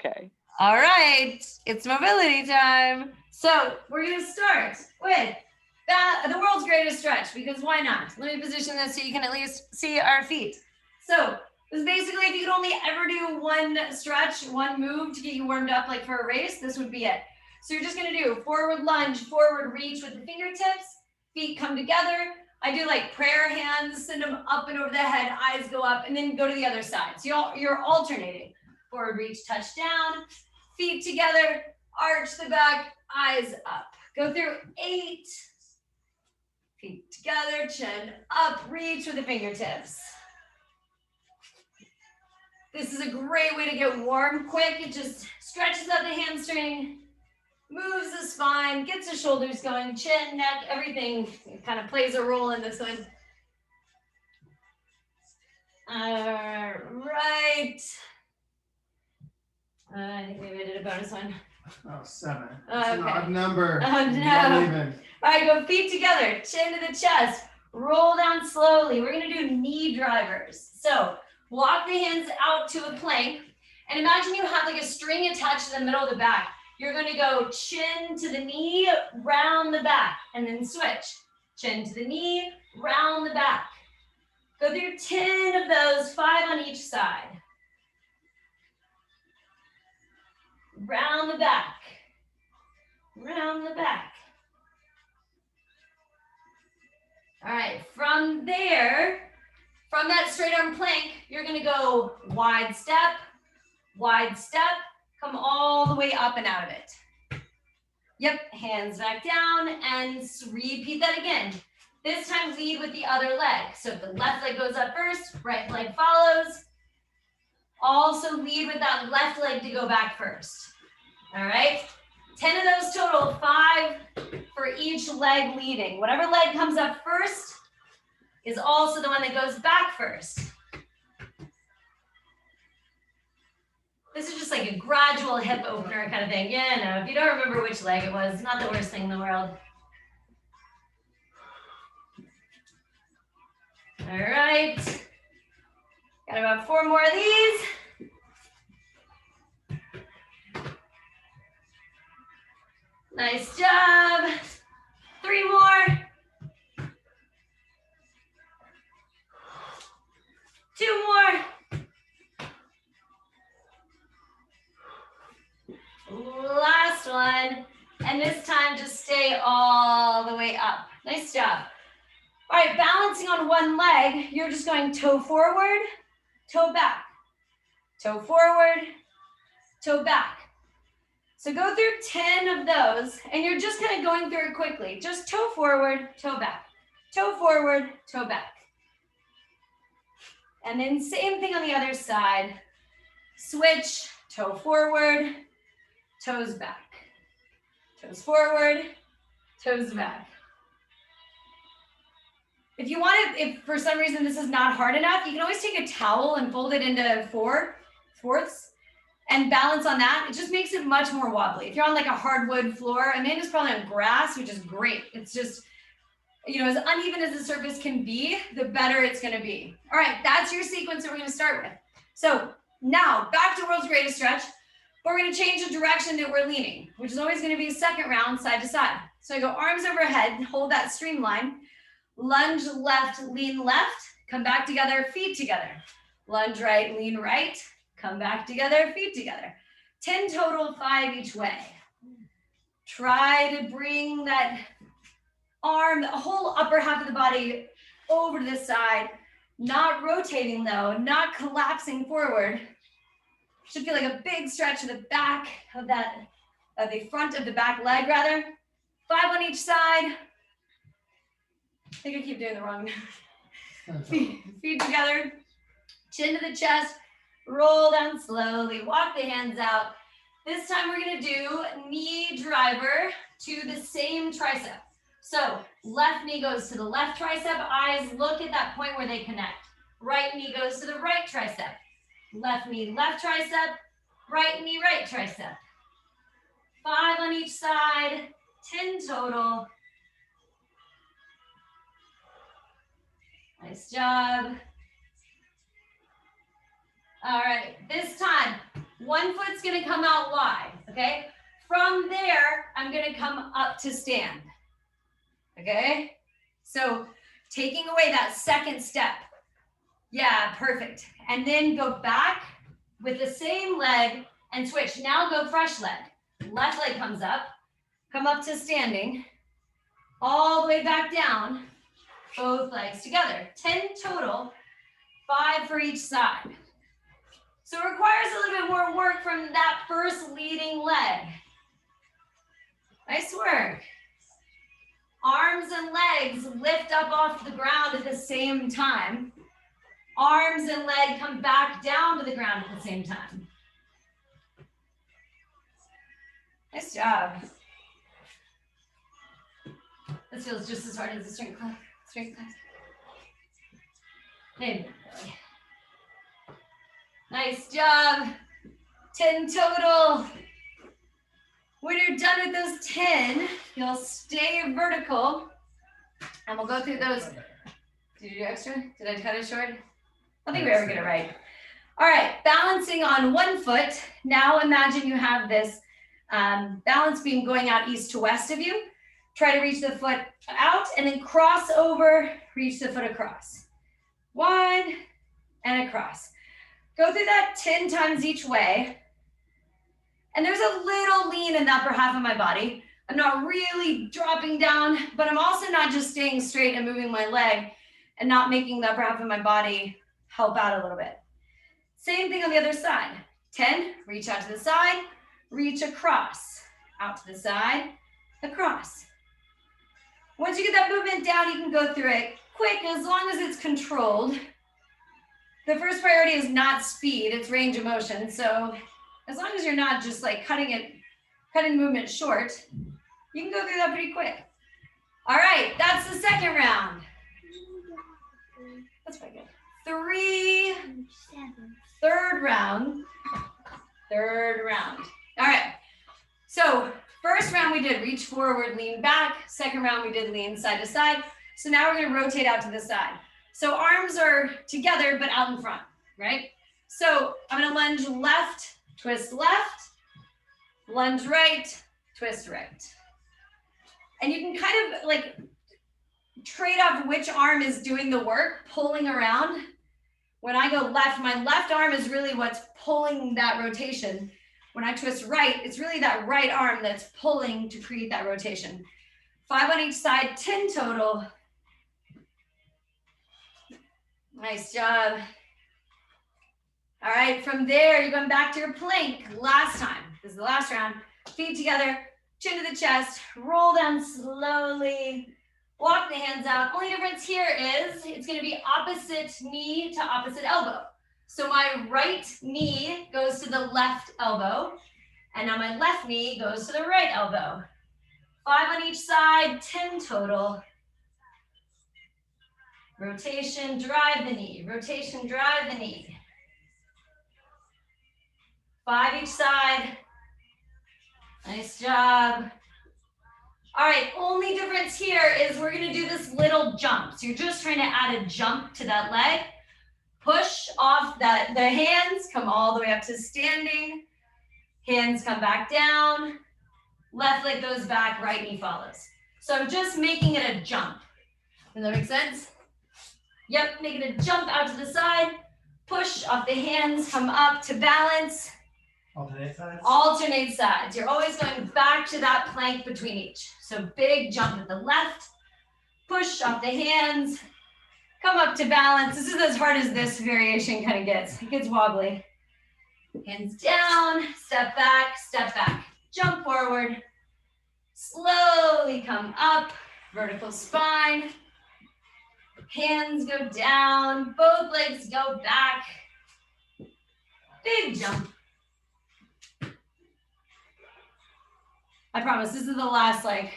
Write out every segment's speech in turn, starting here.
Okay. All right, it's mobility time. So we're gonna start with the world's greatest stretch, because why not? Let me position this so you can at least see our feet. So this basically, if you could only ever do one stretch, one move to get you warmed up like for a race, this would be it. So you're just gonna do forward lunge, forward reach with the fingertips, feet come together. I do like prayer hands, send them up and over the head, eyes go up, and then go to the other side. So you're alternating. Forward reach, touch down, feet together, arch the back, eyes up. Go through 8. Feet together, chin up, reach with the fingertips. This is a great way to get warm quick. It just stretches out the hamstring, moves the spine, gets the shoulders going, chin, neck, everything kind of plays a role in this one. All right. I think maybe I did a bonus one. Oh, 7. It's Okay. an odd number. Oh, no. Not even. All right, go feet together, chin to the chest. Roll down slowly. We're going to do knee drivers. So walk the hands out to a plank. And imagine you have like a string attached to the middle of the back. You're going to go chin to the knee, round the back, and then switch. Chin to the knee, round the back. Go through 10 of those, 5 on each side. Round the back, round the back. All right, from there, from that straight arm plank, you're gonna go wide step, come all the way up and out of it. Yep, hands back down, and repeat that again. This time lead with the other leg. So if the left leg goes up first, right leg follows. Also lead with that left leg to go back first. All right, 10 of those total, 5 for each leg leading. Whatever leg comes up first is also the one that goes back first. This is just like a gradual hip opener kind of thing. Yeah, no, if you don't remember which leg it was, not the worst thing in the world. All right, got about 4 more of these. Nice job. 3 more. 2 more. Last one. And this time just stay all the way up. Nice job. All right, balancing on one leg, you're just going toe forward, toe back. Toe forward, toe back. So go through 10 of those, and you're just kind of going through it quickly. Just toe forward, toe back. Toe forward, toe back. And then same thing on the other side. Switch, toe forward, toes back. Toes forward, toes back. If you want to, if for some reason this is not hard enough, you can always take a towel and fold it into 4/4 and balance on that. It just makes it much more wobbly. If you're on like a hardwood floor, Amanda's probably on grass, which is great. It's just, you know, as uneven as the surface can be, the better it's going to be. All right, that's your sequence that we're going to start with. So now back to world's greatest stretch. We're going to change the direction that we're leaning, which is always going to be a second round side to side. So I go arms overhead, hold that streamline, lunge left, lean left, come back together, feet together. Lunge right, lean right, come back together, feet together. 10 total, 5 each way. Try to bring that arm, the whole upper half of the body over to this side, not rotating though, not collapsing forward. Should feel like a big stretch of the back of that, the front of the back leg rather. 5 on each side. I think I keep doing the wrong. Feet together, chin to the chest, roll down slowly, walk the hands out. This time we're gonna do knee driver to the same tricep. So left knee goes to the left tricep, eyes look at that point where they connect. Right knee goes to the right tricep. Left knee, left tricep, right knee, right tricep. 5 on each side, 10 total. Nice job. All right, this time, One foot's gonna come out wide, okay? From there, I'm gonna come up to stand, okay? So taking away that second step. Yeah, perfect. And then go back with the same leg and switch. Now go fresh leg. Left leg comes up, come up to standing, all the way back down, both legs together. 10 total, 5 for each side. So it requires a little bit more work from that first leading leg. Nice work. Arms and legs lift up off the ground at the same time. Arms and leg come back down to the ground at the same time. Nice job. This feels just as hard as the strength class. Maybe not really. Nice job. 10 total. When you're done with those 10, you'll stay vertical. And we'll go through those. Did you do extra? Did I cut it short? I think we ever get it right. All right, balancing on one foot. Now imagine you have this balance beam going out east to west of you. Try to reach the foot out and then cross over, reach the foot across. One and across. Go through that 10 times each way. And there's a little lean in the upper half of my body. I'm not really dropping down, but I'm also not just staying straight and moving my leg and not making the upper half of my body help out a little bit. Same thing on the other side. 10, reach out to the side, reach across, out to the side, across. Once you get that movement down, you can go through it quick as long as it's controlled. The first priority is not speed, it's range of motion. So as long as you're not just like cutting movement short, you can go through that pretty quick. All right, that's the second round. That's pretty good. 3, third round. All right, so first round we did reach forward, lean back. Second round we did lean side to side. So now we're gonna rotate out to the side. So arms are together, but out in front, right? So I'm gonna lunge left, twist left, lunge right, twist right. And you can kind of like trade off which arm is doing the work, pulling around. When I go left, my left arm is really what's pulling that rotation. When I twist right, it's really that right arm that's pulling to create that rotation. 5 on each side, 10 total. Nice job. All right, from there, you're going back to your plank. Last time, this is the last round. Feet together, chin to the chest, roll down slowly. Walk the hands out. Only difference here is it's going to be opposite knee to opposite elbow. So my right knee goes to the left elbow, and now my left knee goes to the right elbow. 5 on each side, 10 total. Rotation, drive the knee. Rotation, drive the knee. 5 each side. Nice job. All right, only difference here is we're gonna do this little jump. So you're just trying to add a jump to that leg. Push off the hands, come all the way up to standing. Hands come back down. Left leg goes back, right knee follows. So I'm just making it a jump. Does that make sense? Yep, making a jump out to the side. Push off the hands, come up to balance. Alternate sides? Alternate sides. You're always going back to that plank between each. So big jump at the left, push off the hands, come up to balance. This is as hard as this variation kind of gets. It gets wobbly. Hands down, step back, jump forward, slowly come up, vertical spine. Hands go down, both legs go back. Big jump. I promise this is the last like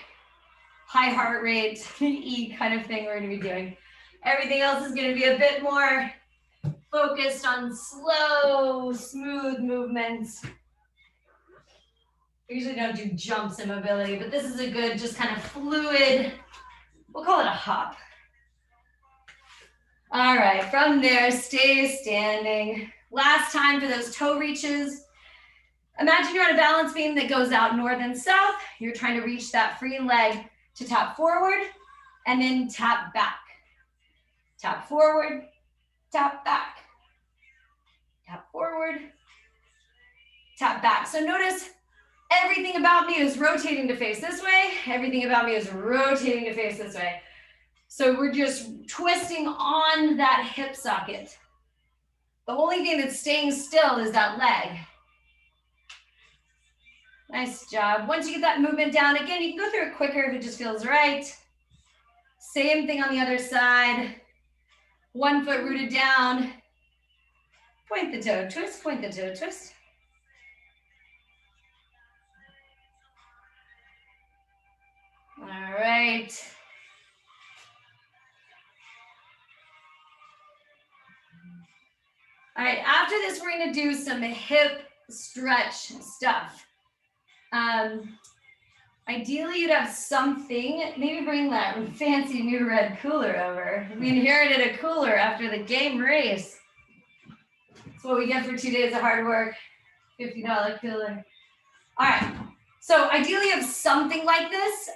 high heart rate E kind of thing we're gonna be doing. Everything else is gonna be a bit more focused on slow, smooth movements. We usually don't do jumps in mobility, but this is a good, just kind of fluid, we'll call it a hop. All right, from there, stay standing. Last time for those toe reaches. Imagine you're on a balance beam that goes out north and south. You're trying to reach that free leg to tap forward and then tap back. Tap forward, tap back. Tap forward, tap back. So notice everything about me is rotating to face this way. Everything about me is rotating to face this way. So we're just twisting on that hip socket. The only thing that's staying still is that leg. Nice job. Once you get that movement down, again, you can go through it quicker if it just feels right. Same thing on the other side. 1 foot rooted down. Point the toe, twist, point the toe, twist. All right. All right, after this, we're gonna do some hip stretch stuff. Ideally, you'd have something, maybe bring that fancy new red cooler over. We inherited a cooler after the game race. That's what we get for 2 days of hard work, $50 cooler. All right, so ideally you have something like this.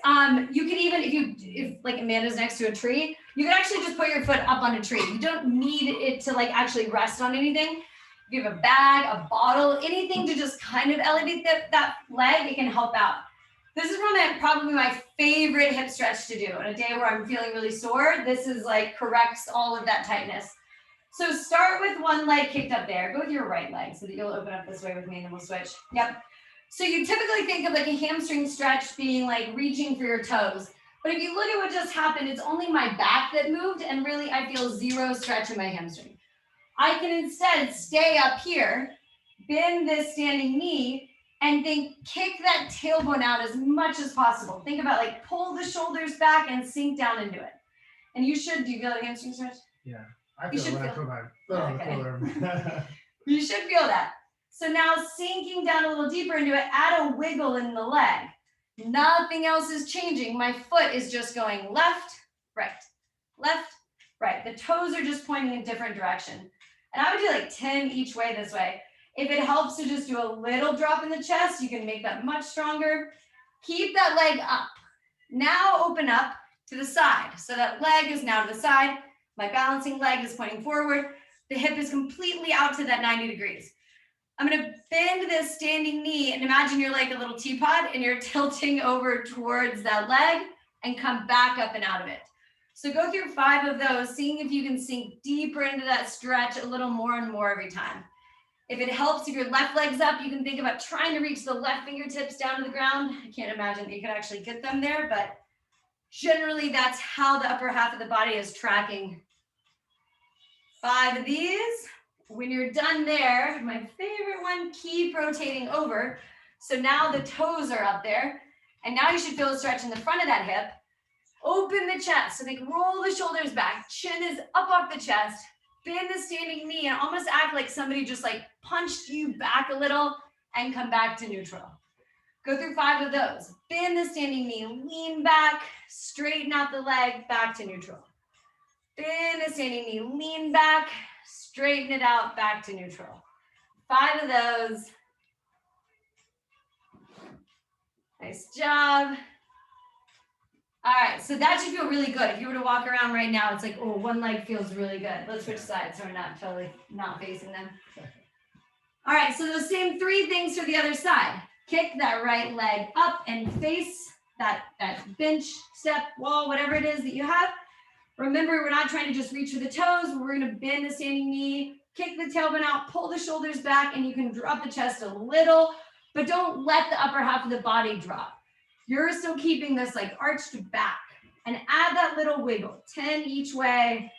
You could even, if like Amanda's next to a tree, you can actually just put your foot up on a tree. You don't need it to like actually rest on anything. If you have a bag, a bottle, anything to just kind of elevate that leg, it can help out. This is probably my favorite hip stretch to do on a day where I'm feeling really sore. This is like corrects all of that tightness. So start with one leg kicked up there. Go with your right leg so that you'll open up this way with me and then we'll switch. Yep. So you typically think of like a hamstring stretch being like reaching for your toes. But if you look at what just happened, it's only my back that moved and really I feel zero stretch in my hamstring. I can instead stay up here, bend this standing knee, and then kick that tailbone out as much as possible. Think about like pull the shoulders back and sink down into it. And you should, do you feel a hamstring stretch? Yeah, I feel it when I put my foot on the cooler. You should feel that. So now sinking down a little deeper into it, add a wiggle in the leg. Nothing else is changing. My foot is just going left, right, left, right. The toes are just pointing in different direction. And I would do like 10 each way this way. If it helps to just do a little drop in the chest, you can make that much stronger. Keep that leg up. Now open up to the side. So that leg is now to the side. My balancing leg is pointing forward. The hip is completely out to that 90 degrees. I'm gonna bend this standing knee and imagine you're like a little teapot and you're tilting over towards that leg and come back up and out of it. So go through 5 of those, seeing if you can sink deeper into that stretch a little more and more every time. If it helps, if your left leg's up, you can think about trying to reach the left fingertips down to the ground. I can't imagine that you can actually get them there, but generally that's how the upper half of the body is tracking. 5 of these. When you're done there, my favorite one, keep rotating over. So now the toes are up there, and now you should feel a stretch in the front of that hip. Open the chest, so think roll the shoulders back, chin is up off the chest, bend the standing knee and almost act like somebody just like punched you back a little and come back to neutral. Go through 5 of those. Bend the standing knee, lean back, straighten out the leg, back to neutral. Bend the standing knee, lean back, straighten it out, back to neutral. 5 of those. Nice job. All right, so that should feel really good. If you were to walk around right now, it's like, oh, one leg feels really good. Let's switch sides so we're not totally not facing them. All right, so those same 3 things for the other side. Kick that right leg up and face that bench, step, wall, whatever it is that you have. Remember, we're not trying to just reach for the toes. We're gonna bend the standing knee, kick the tailbone out, pull the shoulders back, and you can drop the chest a little, but don't let the upper half of the body drop. You're still keeping this like arched back, and add that little wiggle, 10 each way.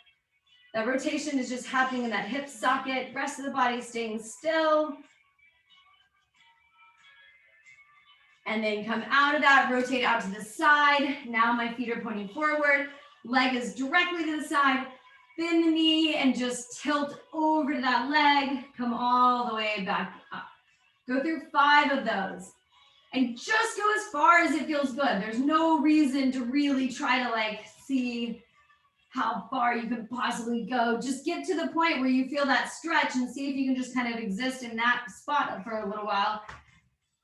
That rotation is just happening in that hip socket, rest of the body staying still. And then come out of that, rotate out to the side. Now my feet are pointing forward, leg is directly to the side. Bend the knee and just tilt over to that leg, come all the way back up. Go through 5 of those. And just go as far as it feels good. There's no reason to really try to like see how far you can possibly go. Just get to the point where you feel that stretch and see if you can just kind of exist in that spot for a little while.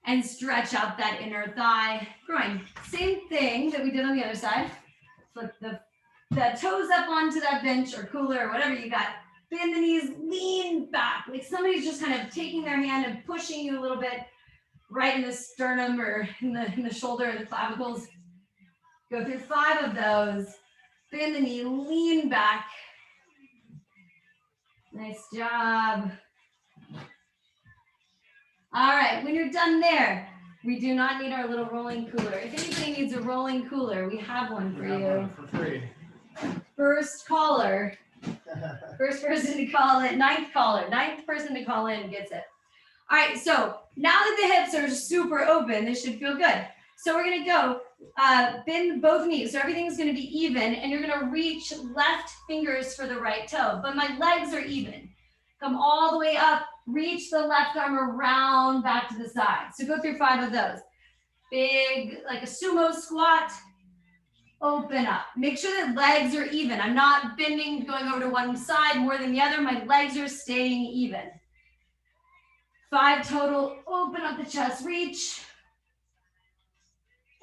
and stretch out that inner thigh, groin. Same thing that we did on the other side. Flip the toes up onto that bench or cooler or whatever you got. Bend the knees, lean back. Like somebody's just kind of taking their hand and pushing you a little bit right in the sternum or in the shoulder or the clavicles. Go through 5 of those. Bend the knee, lean back. Nice job. All right, when you're done there, we do not need our little rolling cooler. If anybody needs a rolling cooler, we have one for you. One for free. First caller, first person to call it, ninth person to call in gets it. All right, so now that the hips are super open, this should feel good. So we're gonna go bend both knees. So everything's gonna be even and you're gonna reach left fingers for the right toe, but my legs are even. Come all the way up, reach the left arm around back to the side. So go through 5 of those. Big, like a sumo squat, open up. Make sure that legs are even. I'm not bending, going over to one side more than the other. My legs are staying even. 5 total, open up the chest, reach.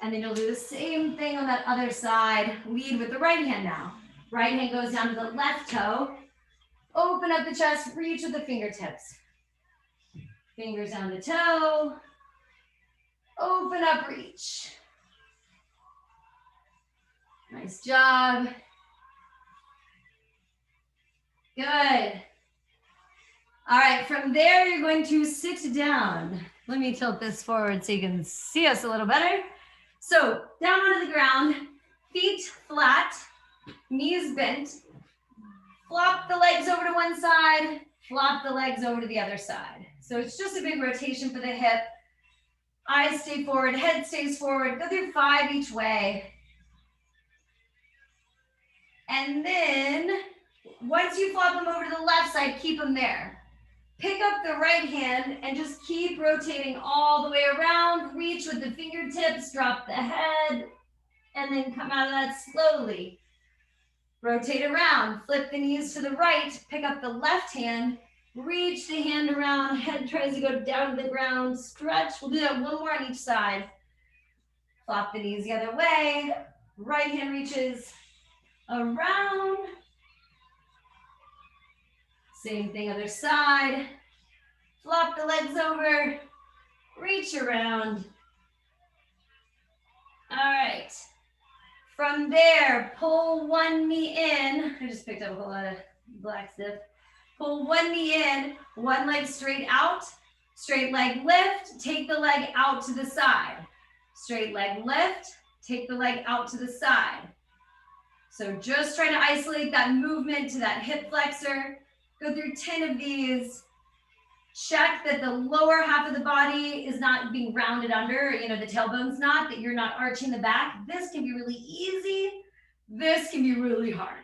And then you'll do the same thing on that other side. Lead with the right hand now. Right hand goes down to the left toe. Open up the chest, reach with the fingertips. Fingers down the toe. Open up, reach. Nice job. Good. All right, from there, you're going to sit down. Let me tilt this forward so you can see us a little better. So down onto the ground, feet flat, knees bent. Flop the legs over to one side, flop the legs over to the other side. So it's just a big rotation for the hip. Eyes stay forward, head stays forward. Go through 5 each way. And then once you flop them over to the left side, keep them there. Pick up the right hand and just keep rotating all the way around. Reach with the fingertips, drop the head, and then come out of that slowly. Rotate around, flip the knees to the right, pick up the left hand, reach the hand around, head tries to go down to the ground, stretch. We'll do that one more on each side. Flop the knees the other way, right hand reaches around. Same thing, other side. Flop the legs over, reach around. All right. From there, pull one knee in. I just picked up a whole lot of black stuff. Pull one knee in, one leg straight out, straight leg lift, take the leg out to the side. Straight leg lift, take the leg out to the side. So just try to isolate that movement to that hip flexor. Go through 10 of these. Check that the lower half of the body is not being rounded under, you know, the tailbone's not, that you're not arching the back. This can be really easy. This can be really hard.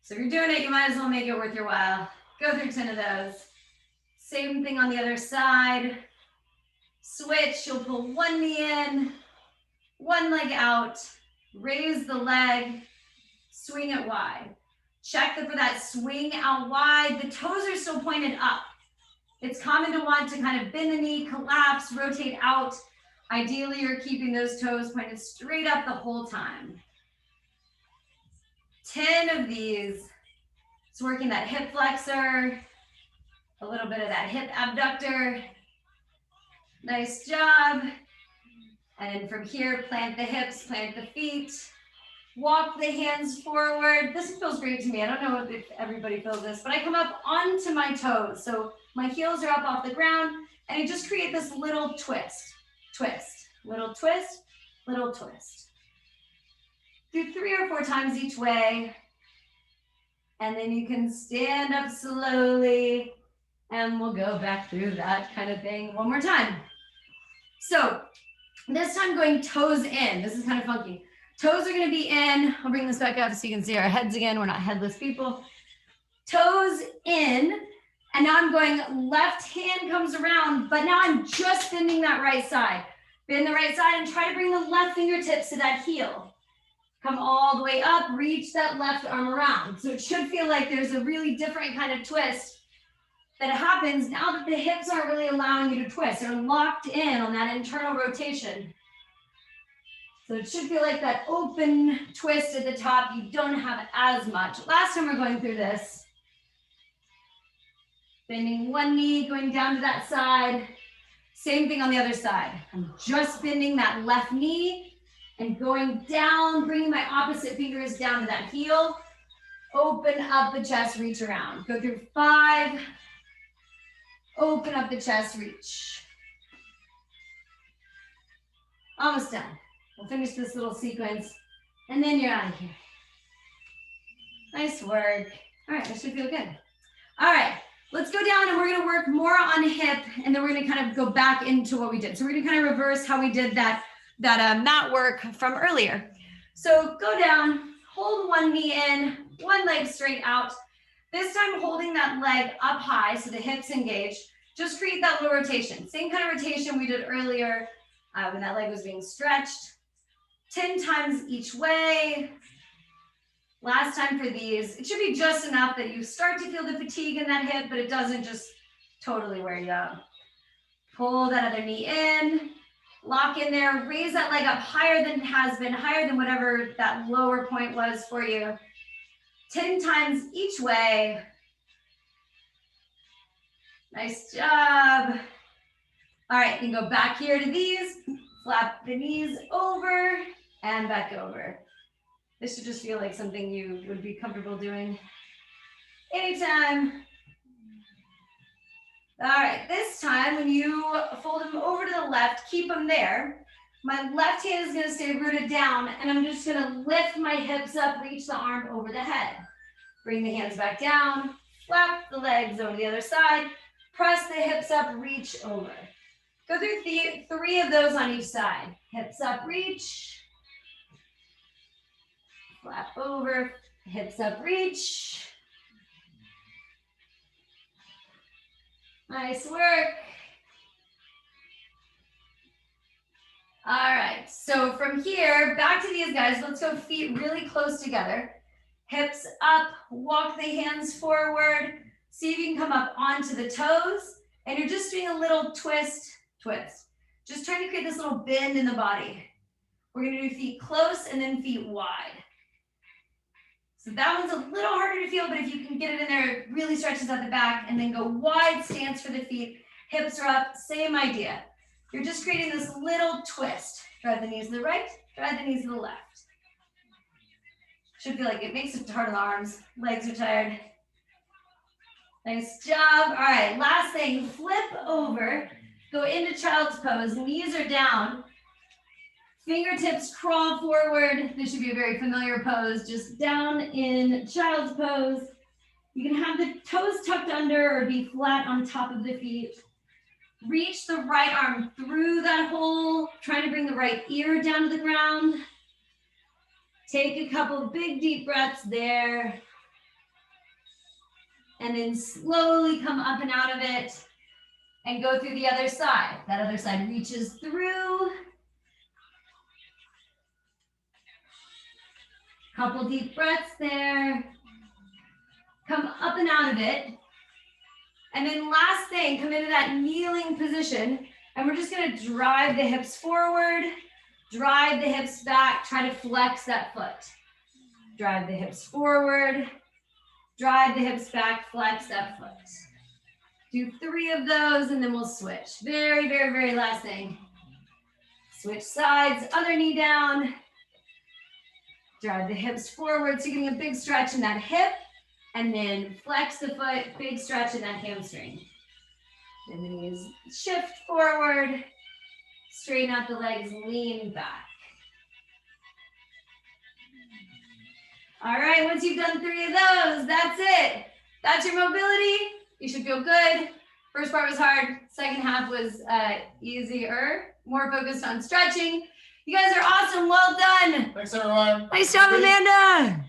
So if you're doing it, you might as well make it worth your while. Go through 10 of those. Same thing on the other side. Switch, you'll pull one knee in, one leg out, raise the leg, swing it wide. Check that for that swing out wide, the toes are still pointed up. It's common to want to kind of bend the knee, collapse, rotate out. Ideally, you're keeping those toes pointed straight up the whole time. 10 of these. It's working that hip flexor, a little bit of that hip abductor. Nice job. And then from here, plant the hips, plant the feet. Walk the hands forward. This feels great to me. I don't know if everybody feels this, but I come up onto my toes. So my heels are up off the ground and I just create this little twist, little twist, little twist. Do 3 or 4 times each way. And then you can stand up slowly and we'll go back through that kind of thing one more time. So this time going toes in. This is kind of funky. Toes are going to be in. I'll bring this back up so you can see our heads again. We're not headless people. Toes in. And now I'm going left hand comes around, but now I'm just bending that right side. Bend the right side and try to bring the left fingertips to that heel. Come all the way up, reach that left arm around. So it should feel like there's a really different kind of twist that happens now that the hips aren't really allowing you to twist. They're locked in on that internal rotation. So it should feel like that open twist at the top. You don't have as much. Last time we're going through this. Bending one knee, going down to that side. Same thing on the other side. I'm just bending that left knee and going down, bringing my opposite fingers down to that heel. Open up the chest, reach around. Go through 5. Open up the chest, reach. Almost done. We'll finish this little sequence and then you're out of here. Nice work. All right, that should feel good. All right, let's go down and we're gonna work more on hip and then we're gonna kind of go back into what we did. So we're gonna kind of reverse how we did that mat work from earlier. So go down, hold one knee in, one leg straight out. This time holding that leg up high so the hips engage. Just create that little rotation. Same kind of rotation we did earlier when that leg was being stretched. 10 times each way. Last time for these, it should be just enough that you start to feel the fatigue in that hip, but it doesn't just totally wear you out. Pull that other knee in, lock in there, raise that leg up higher than it has been, higher than whatever that lower point was for you. 10 times each way. Nice job. All right, then go back here to these, flap the knees over and back over. This should just feel like something you would be comfortable doing anytime. All right, this time when you fold them over to the left, keep them there. My left hand is gonna stay rooted down and I'm just gonna lift my hips up, reach the arm over the head. Bring the hands back down, flap the legs over the other side, press the hips up, reach over. Go through 3 of those on each side. Hips up, reach. Flap over, hips up, reach. Nice work. All right, so from here, back to these guys. Let's go feet really close together. Hips up, walk the hands forward. See if you can come up onto the toes. And you're just doing a little twist. Just trying to create this little bend in the body. We're gonna do feet close and then feet wide. So that one's a little harder to feel, but if you can get it in there, it really stretches out the back and then go wide stance for the feet. Hips are up, same idea. You're just creating this little twist. Drive the knees to the right, drive the knees to the left. Should feel like it makes it hard on the arms. Legs are tired. Nice job. All right, last thing, flip over. Go into child's pose, knees are down. Fingertips crawl forward. This should be a very familiar pose, just down in child's pose. You can have the toes tucked under or be flat on top of the feet. Reach the right arm through that hole, trying to bring the right ear down to the ground. Take a couple of big deep breaths there. And then slowly come up and out of it and go through the other side. That other side reaches through. Couple deep breaths there. Come up and out of it. And then last thing, come into that kneeling position. And we're just gonna drive the hips forward, drive the hips back, try to flex that foot. Drive the hips forward, drive the hips back, flex that foot. Do 3 of those and then we'll switch. Very, very, very last thing. Switch sides, other knee down. Drive the hips forward, so you're getting a big stretch in that hip, and then flex the foot, big stretch in that hamstring. And the knees shift forward, straighten out the legs, lean back. All right, once you've done 3 of those, that's it. That's your mobility. You should feel good. First part was hard. Second half was easier, more focused on stretching. You guys are awesome. Well done. Thanks, everyone. Nice job, Amanda.